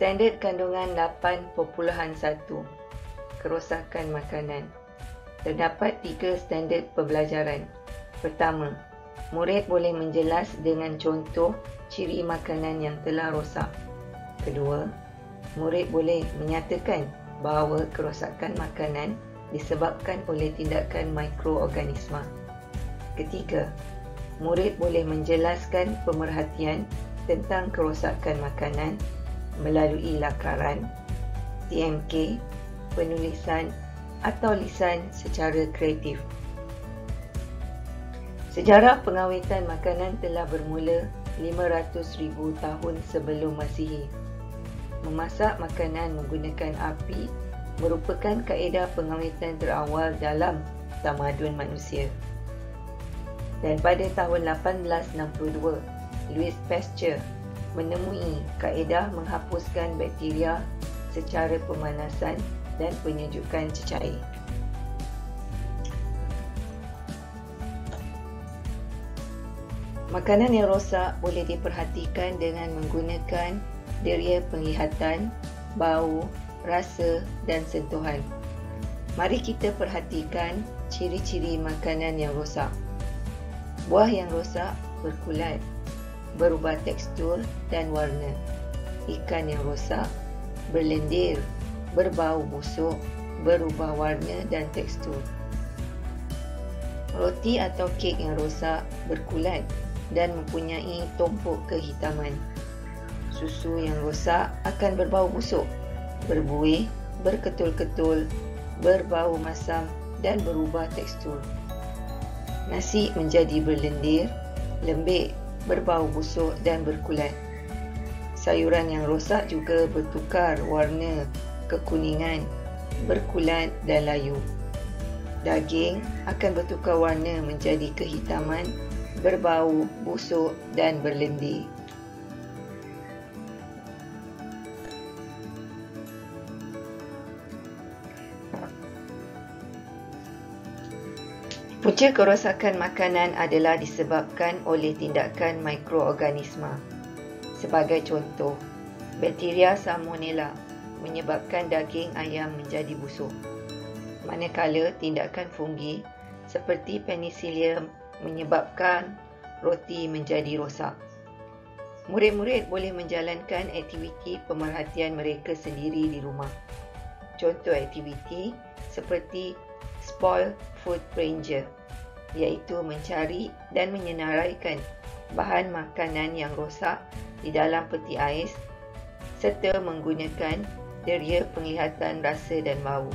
Standard kandungan 8.1 kerosakan makanan. Terdapat 3 standard pembelajaran. Pertama, murid boleh menjelas dengan contoh ciri makanan yang telah rosak. Kedua, murid boleh menyatakan bahawa kerosakan makanan disebabkan oleh tindakan mikroorganisma. Ketiga, murid boleh menjelaskan pemerhatian tentang kerosakan makanan melalui lakaran, TMK, penulisan atau lisan secara kreatif. Sejarah pengawetan makanan telah bermula 500,000 tahun sebelum Masihi. Memasak makanan menggunakan api merupakan kaedah pengawetan terawal dalam tamadun manusia. Dan pada tahun 1862, Louis Pasteur menemui kaedah menghapuskan bakteria secara pemanasan dan penyejukan cecair. Makanan yang rosak boleh diperhatikan dengan menggunakan deria penglihatan, bau, rasa dan sentuhan. Mari kita perhatikan ciri-ciri makanan yang rosak. Buah yang rosak berkulat, berubah tekstur dan warna. Ikan yang rosak berlendir, berbau busuk, berubah warna dan tekstur. Roti atau kek yang rosak berkulat dan mempunyai tumpuk kehitaman. Susu yang rosak akan berbau busuk, berbuih, berketul-ketul, berbau masam dan berubah tekstur. Nasi menjadi berlendir, lembik, berbau busuk dan berkulat. Sayuran yang rosak juga bertukar warna kekuningan, berkulat dan layu. Daging akan bertukar warna menjadi kehitaman, berbau busuk dan berlendir. Punca kerosakan makanan adalah disebabkan oleh tindakan mikroorganisma. Sebagai contoh, bakteria Salmonella menyebabkan daging ayam menjadi busuk. Manakala tindakan fungi seperti Penicillium menyebabkan roti menjadi rosak. Murid-murid boleh menjalankan aktiviti pemerhatian mereka sendiri di rumah. Contoh aktiviti seperti Spoil Food Ranger, iaitu mencari dan menyenaraikan bahan makanan yang rosak di dalam peti ais serta menggunakan deria penglihatan rasa dan bau.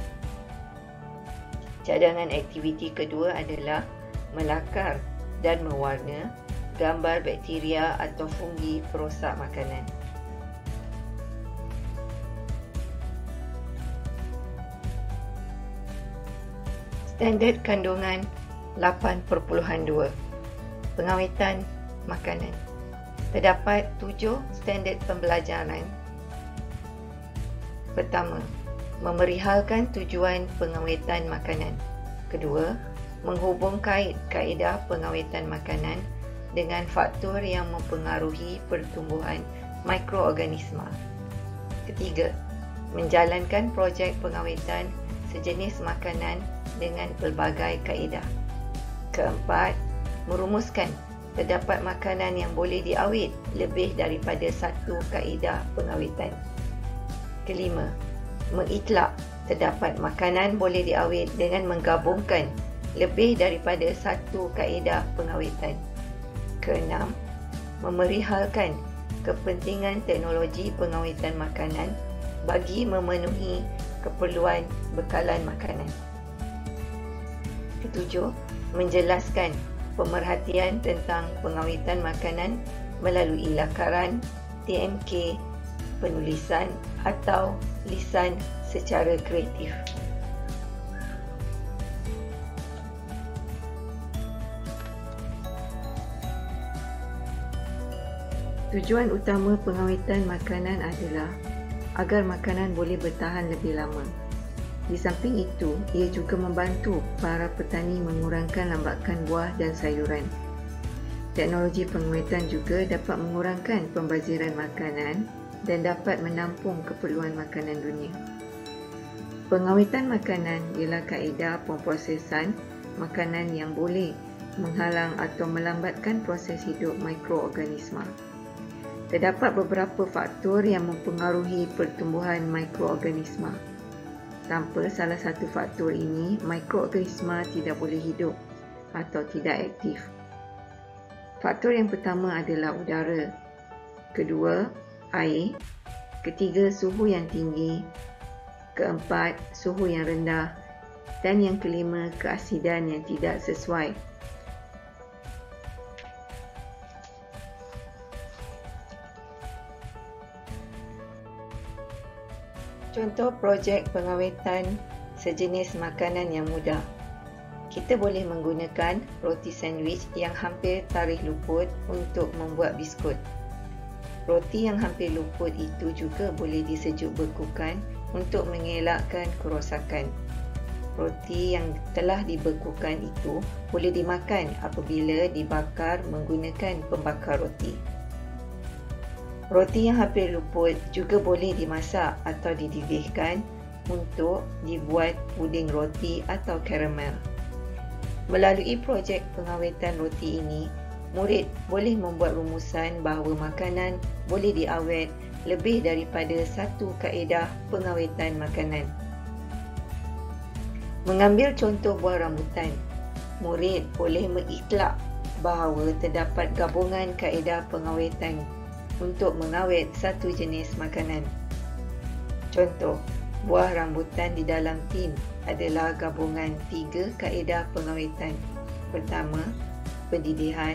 Cadangan aktiviti kedua adalah melakar dan mewarna gambar bakteria atau fungi perosak makanan. Standard kandungan 8.2 pengawetan makanan. Terdapat 7 standard pembelajaran. Pertama, memerihalkan tujuan pengawetan makanan. Kedua, menghubung kait kaedah pengawetan makanan dengan faktor yang mempengaruhi pertumbuhan mikroorganisma. Ketiga, menjalankan projek pengawetan sejenis makanan dengan pelbagai kaedah. Keempat, merumuskan terdapat makanan yang boleh diawet lebih daripada satu kaedah pengawetan. Kelima, mengitlak terdapat makanan boleh diawet dengan menggabungkan lebih daripada satu kaedah pengawetan. Keenam, memerihalkan kepentingan teknologi pengawetan makanan bagi memenuhi keperluan bekalan makanan. Ketujuh, menjelaskan pemerhatian tentang pengawetan makanan melalui lakaran, TMK, penulisan atau lisan secara kreatif. Tujuan utama pengawetan makanan adalah agar makanan boleh bertahan lebih lama. Di samping itu, ia juga membantu para petani mengurangkan lambakan buah dan sayuran. Teknologi pengawetan juga dapat mengurangkan pembaziran makanan dan dapat menampung keperluan makanan dunia. Pengawetan makanan ialah kaedah pemprosesan makanan yang boleh menghalang atau melambatkan proses hidup mikroorganisma. Terdapat beberapa faktor yang mempengaruhi pertumbuhan mikroorganisma. Tanpa salah satu faktor ini, mikroorganisma tidak boleh hidup atau tidak aktif. Faktor yang pertama adalah udara. Kedua, air. Ketiga, suhu yang tinggi. Keempat, suhu yang rendah. Dan yang kelima, keasidan yang tidak sesuai. Contoh projek pengawetan sejenis makanan yang mudah. Kita boleh menggunakan roti sandwich yang hampir tarikh luput untuk membuat biskut. Roti yang hampir luput itu juga boleh disejuk bekukan untuk mengelakkan kerosakan. Roti yang telah dibekukan itu boleh dimakan apabila dibakar menggunakan pembakar roti. Roti yang hampir luput juga boleh dimasak atau dididihkan untuk dibuat puding roti atau karamel. Melalui projek pengawetan roti ini, murid boleh membuat rumusan bahawa makanan boleh diawet lebih daripada satu kaedah pengawetan makanan. Mengambil contoh buah rambutan, murid boleh mengitlak bahawa terdapat gabungan kaedah pengawetan untuk mengawet satu jenis makanan. Contoh, buah rambutan di dalam tin adalah gabungan 3 kaedah pengawetan. Pertama, pendidihan.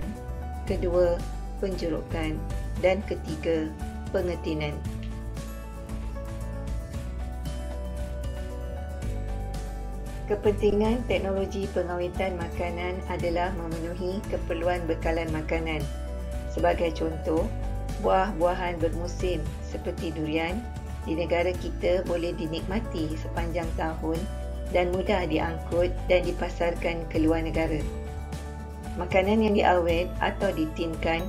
Kedua, penjerukan. Dan ketiga, pengetinan. Kepentingan teknologi pengawetan makanan adalah memenuhi keperluan bekalan makanan. Sebagai contoh, buah-buahan bermusim seperti durian di negara kita boleh dinikmati sepanjang tahun dan mudah diangkut dan dipasarkan ke luar negara. Makanan yang diawet atau ditinkan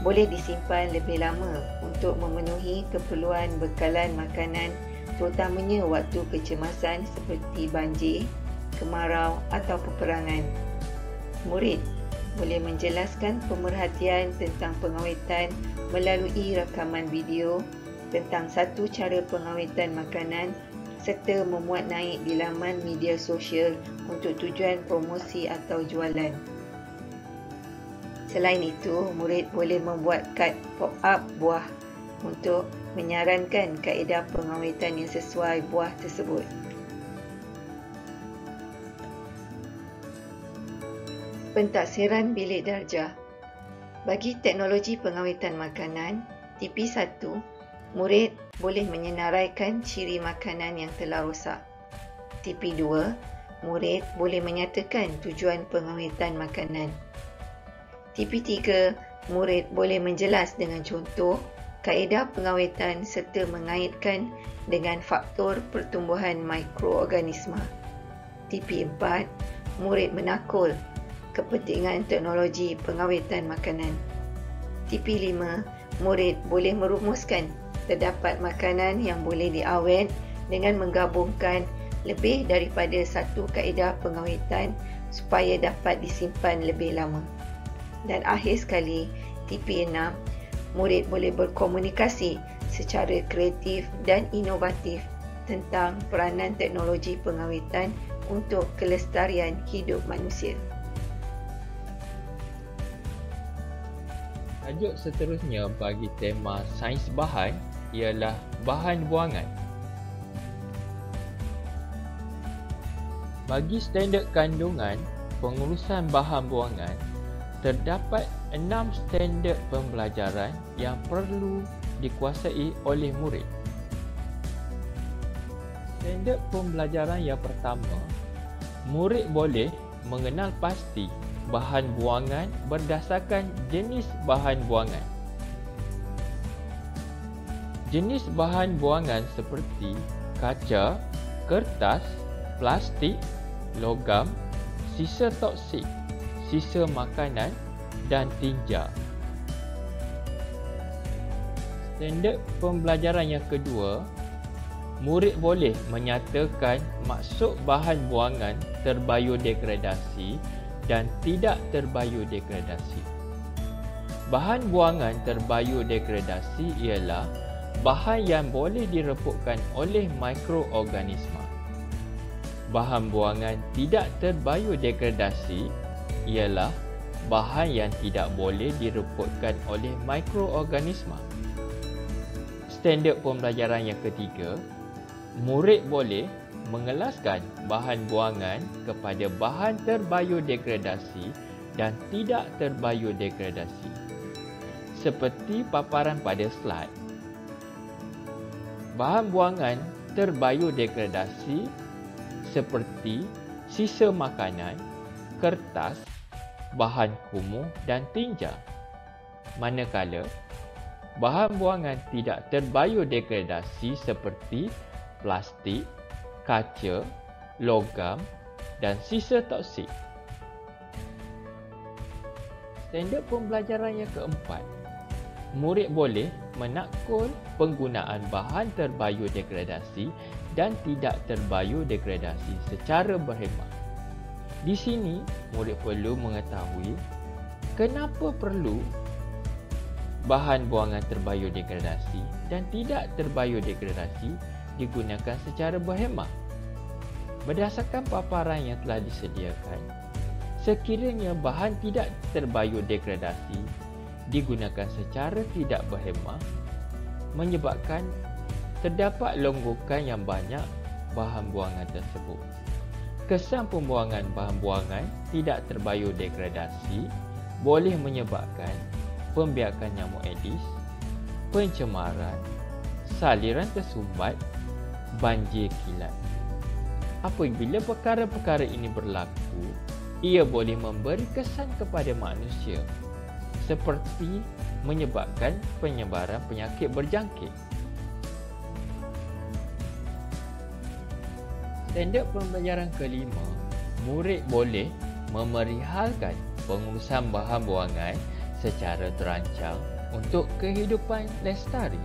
boleh disimpan lebih lama untuk memenuhi keperluan bekalan makanan, terutamanya waktu kecemasan seperti banjir, kemarau atau peperangan. Murid boleh menjelaskan pemerhatian tentang pengawetan melalui rakaman video tentang satu cara pengawetan makanan serta memuat naik di laman media sosial untuk tujuan promosi atau jualan. Selain itu, murid boleh membuat kad pop-up buah untuk menyarankan kaedah pengawetan yang sesuai buah tersebut. Pentaksiran bilik darjah. Bagi teknologi pengawetan makanan, TP1, murid boleh menyenaraikan ciri makanan yang telah rosak. TP2, murid boleh menyatakan tujuan pengawetan makanan. TP3, murid boleh menjelas dengan contoh kaedah pengawetan serta mengaitkan dengan faktor pertumbuhan mikroorganisma. TP4, murid menakul kepentingan teknologi pengawetan makanan. TP5, murid boleh merumuskan terdapat makanan yang boleh diawet dengan menggabungkan lebih daripada satu kaedah pengawetan supaya dapat disimpan lebih lama. Dan akhir sekali, TP6, murid boleh berkomunikasi secara kreatif dan inovatif tentang peranan teknologi pengawetan untuk kelestarian hidup manusia. Tajuk seterusnya bagi tema sains bahan ialah bahan buangan. Bagi standard kandungan pengurusan bahan buangan, terdapat 6 standard pembelajaran yang perlu dikuasai oleh murid. Standard pembelajaran yang pertama, murid boleh mengenal pasti bahan buangan berdasarkan jenis bahan buangan. Jenis bahan buangan seperti kaca, kertas, plastik, logam, sisa toksik, sisa makanan dan tinja. Standard pembelajaran yang kedua, murid boleh menyatakan maksud bahan buangan terbiodegradasi dan tidak terbiodegradasi. Bahan buangan terbiodegradasi ialah bahan yang boleh direpukkan oleh mikroorganisma. Bahan buangan tidak terbiodegradasi ialah bahan yang tidak boleh direpukkan oleh mikroorganisma. Standard pembelajaran yang ketiga, murid boleh mengelaskan bahan buangan kepada bahan terbiodegradasi dan tidak terbiodegradasi. Seperti paparan pada slide, bahan buangan terbiodegradasi seperti sisa makanan, kertas, bahan kumuh dan tinja. Manakala bahan buangan tidak terbiodegradasi seperti plastik, kaca, logam dan sisa toksik. Standard pembelajaran yang keempat, murid boleh menakul penggunaan bahan terbiodegradasi dan tidak terbiodegradasi secara berhemah. Di sini, murid perlu mengetahui kenapa perlu bahan buangan terbiodegradasi dan tidak terbiodegradasi digunakan secara berhemah. Berdasarkan paparan yang telah disediakan, sekiranya bahan tidak terbiodegradasi digunakan secara tidak berhemah, menyebabkan terdapat longgokan yang banyak bahan buangan tersebut. Kesan pembuangan bahan buangan tidak terbiodegradasi boleh menyebabkan pembiakan nyamuk Aedes, pencemaran, saliran tersumbat, banjir kilat. Apabila perkara-perkara ini berlaku, ia boleh memberi kesan kepada manusia seperti menyebabkan penyebaran penyakit berjangkit. Standard pembelajaran kelima, murid boleh memerihalkan pengurusan bahan buangan secara terancang untuk kehidupan lestari.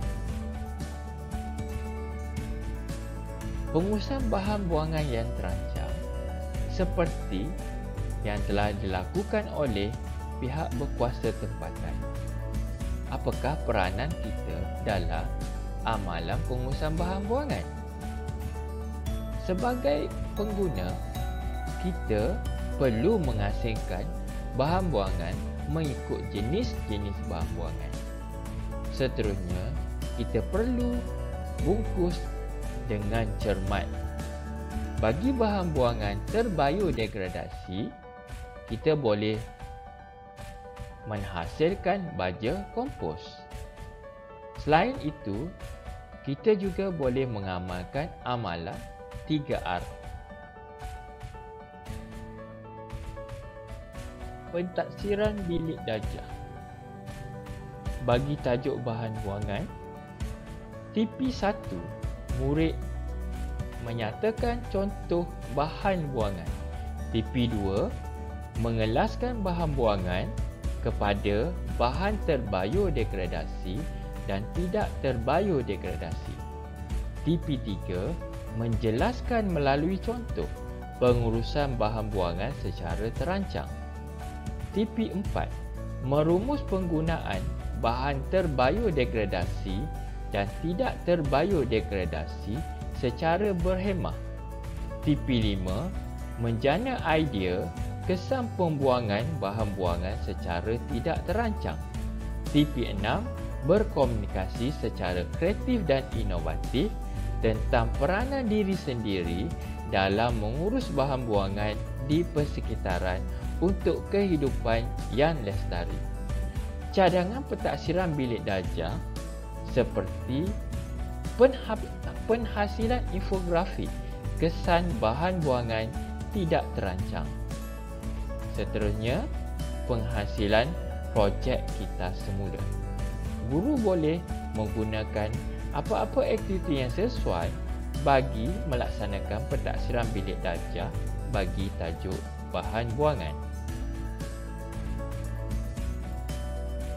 Pengurusan bahan buangan yang terancang seperti yang telah dilakukan oleh pihak berkuasa tempatan. Apakah peranan kita dalam amalan pengurusan bahan buangan? Sebagai pengguna, kita perlu mengasingkan bahan buangan mengikut jenis-jenis bahan buangan. Seterusnya, kita perlu bungkus dengan cermat. Bagi bahan buangan terbiodegradasi, kita boleh menghasilkan baja kompos. Selain itu, kita juga boleh mengamalkan amalan 3R. Pentaksiran bilik darjah. Bagi tajuk bahan buangan, TP1, murid menyatakan contoh bahan buangan. TP2, mengelaskan bahan buangan kepada bahan terbiodegradasi dan tidak terbiodegradasi. TP3, menjelaskan melalui contoh pengurusan bahan buangan secara terancang. TP4, merumus penggunaan bahan terbiodegradasi dan tidak terbiodegradasi secara berhemah. TP5, menjana idea kesan pembuangan bahan buangan secara tidak terancang. TP6, berkomunikasi secara kreatif dan inovatif tentang peranan diri sendiri dalam mengurus bahan buangan di persekitaran untuk kehidupan yang lestari. Cadangan pentaksiran bilik darjah seperti penghasilan infografik kesan bahan buangan tidak terancang. Seterusnya, penghasilan projek kita semula. Guru boleh menggunakan apa-apa aktiviti yang sesuai bagi melaksanakan pentaksiran bilik darjah bagi tajuk bahan buangan.